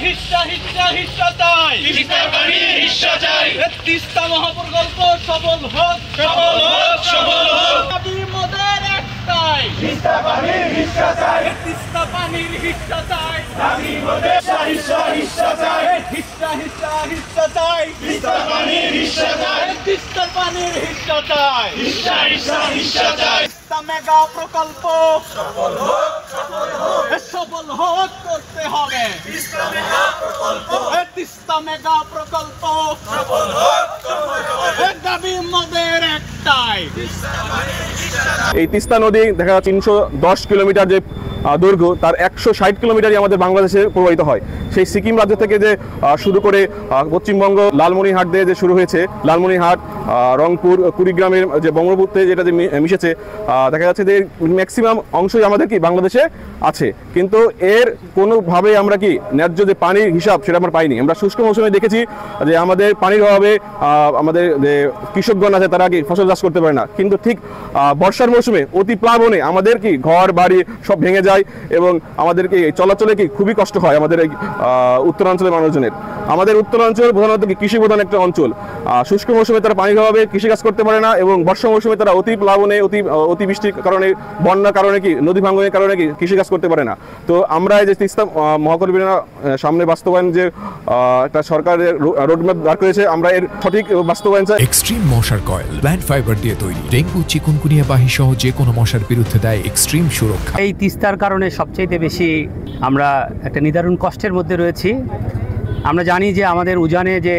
হিস্সা হিস্সা হিস্সা চাই, তিস্তার পানির হিস্সা চাই। তিস্তা মহাপ্রকল্প সফল হোক, সফল হোক, সফল হোক। দাবি মোদের একটাই, তিস্তা পানির হিস্সা চাই, তিস্তা পানির হিস্সা চাই। দাবি মোদের হিস্সা হিস্সা চাই, হিস্সা হিস্সা হিস্সা চাই, তিস্তার পানির হিস্সা চাই, তিস্তার পানির হিস্সা চাই, হিস্সা হিস্সা হিস্সা চাই। তিস্তা মেগা প্রকল্প সফল হোক, সফল হোক, সফল হোক করতে হবে। তিস্তা মেগা প্রকল্প, তিস্তা মেগা প্রকল্প সফল হোক, সফল হোক। দাবি মোদের একটাই। এই তিস্তা নদী দেখা যাচ্ছে 310 কিলোমিটার যে দৈর্ঘ্য, তার 160 কিলোমিটারই আমাদের বাংলাদেশে প্রবাহিত হয়। সেই সিকিম রাজ্য থেকে যে শুরু করে পশ্চিমবঙ্গ লালমনিরহাট দিয়ে যে শুরু হয়েছে, লালমনিরহাট, রংপুর, কুড়িগ্রামের যে ব্রহ্মপুত্রে যেটা যে মিশেছে, দেখা যাচ্ছে যে ম্যাক্সিমাম অংশই আমাদের কি বাংলাদেশে আছে। কিন্তু এর কোনোভাবে আমরা কি ন্যায্য যে পানির হিসাব সেটা আমরা পাইনি। আমরা শুষ্ক মৌসুমে দেখেছি যে আমাদের পানির অভাবে আমাদের যে কৃষকগণ আছে তারা কি ফসল চাষ করতে পারে না, কিন্তু ঠিক বর্ষার মৌসুমে অতি প্লাবনে আমাদের কি ঘর বাড়ি সব ভেঙে যায় এবং আমাদেরকে চলাচলে কি খুবই কষ্ট হয় আমাদের এই উত্তরাঞ্চলের মানুষজনের। আমাদের উত্তরাঞ্চল প্রধানত কি কৃষি প্রধান একটা অঞ্চল। শুষ্ক মৌসুমে তারা পানির অভাবে কৃষিকাজ করতে পারে না এবং বর্ষা মৌসুমে তারা অতি প্লাবনে অতিবৃষ্টির কারণে, বন্যার কারণে কি নদী ভাঙ্গনের কারণে কি কৃষিকাজ করতে পারে না। তো আমরা এই যে তিস্তা মহাকল্পনা সামনে বাস্তবায়ন যে একটা সরকারের রোডম্যাপ বার করেছে, আমরা এর সঠিক বাস্তবায়ন চাই। এক্সট্রিম মশার কয়েল প্ল্যান্ট ফাইবার দিয়ে তৈরি, ডেঙ্গু, চিকুনগুনিয়া বাহি সহ যে কোনো মশার বিরুদ্ধে দেয় এক্সট্রিম সুরক্ষা। এই তিস্তার কারণে সবচেয়ে বেশি আমরা একটা নিদারুণ কষ্টের মধ্যে রয়েছি। আমরা জানি যে আমাদের উজানে যে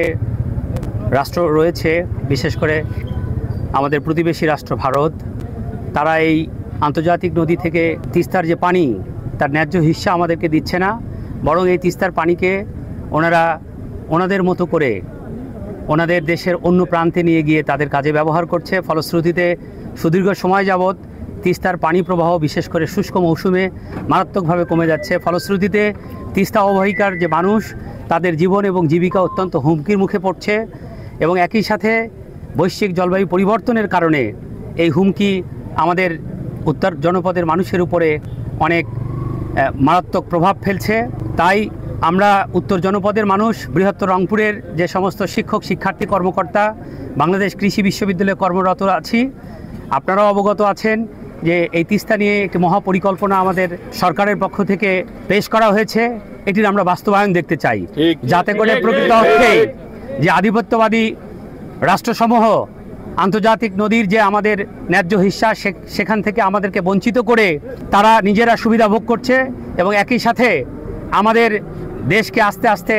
রাষ্ট্র রয়েছে, বিশেষ করে আমাদের প্রতিবেশী রাষ্ট্র ভারত, তারা এই আন্তর্জাতিক নদী থেকে তিস্তার যে পানি তার ন্যায্য হিস্সা আমাদেরকে দিচ্ছে না, বরং এই তিস্তার পানিকে ওনারা ওনাদের মতো করে ওনাদের দেশের অন্য প্রান্তে নিয়ে গিয়ে তাদের কাজে ব্যবহার করছে। ফলশ্রুতিতে সুদীর্ঘ সময় যাবৎ তিস্তার পানি প্রবাহ বিশেষ করে শুষ্ক মৌসুমে মারাত্মকভাবে কমে যাচ্ছে। ফলশ্রুতিতে তিস্তা অববাহিকার যে মানুষ, তাদের জীবন এবং জীবিকা অত্যন্ত হুমকির মুখে পড়ছে এবং একই সাথে বৈশ্বিক জলবায়ু পরিবর্তনের কারণে এই হুমকি আমাদের উত্তর জনপদের মানুষের উপরে অনেক মারাত্মক প্রভাব ফেলছে। তাই আমরা উত্তর জনপদের মানুষ, বৃহত্তর রংপুরের যে সমস্ত শিক্ষক, শিক্ষার্থী, কর্মকর্তা, বাংলাদেশ কৃষি বিশ্ববিদ্যালয়ে কর্মরত আছি, আপনারাও অবগত আছেন যে এই তিস্তা নিয়ে একটি মহাপরিকল্পনা আমাদের সরকারের পক্ষ থেকে পেশ করা হয়েছে। এটির আমরা বাস্তবায়ন দেখতে চাই, যাতে করে প্রকৃত অর্থে যে আধিপত্যবাদী রাষ্ট্রসমূহ আন্তর্জাতিক নদীর যে আমাদের ন্যায্য হিস্সা সেখান থেকে আমাদেরকে বঞ্চিত করে তারা নিজেরা সুবিধা ভোগ করছে এবং একই সাথে আমাদের দেশকে আস্তে আস্তে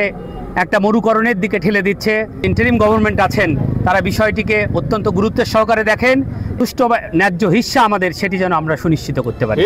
একটা মরুকরণের দিকে ঠেলে দিচ্ছে। ইন্টারিম গভর্নমেন্ট আছেন, তারা বিষয়টিকে অত্যন্ত গুরুত্বের সহকারে দেখেন, সুষ্ঠু ন্যায্য হিস্সা আমাদের সেটি যেন আমরা সুনিশ্চিত করতে পারি।